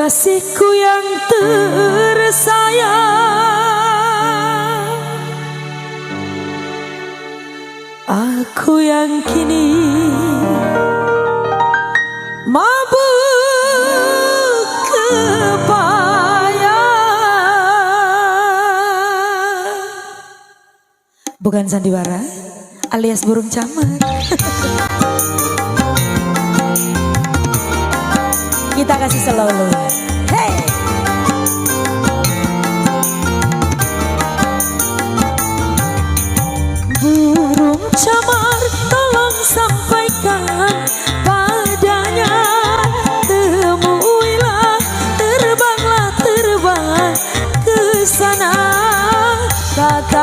Kekasihku yang tersayang, aku yang kini mabuk kepayang. Bukan sandiwara alias burung camar. Kita kasih selalu. Hey.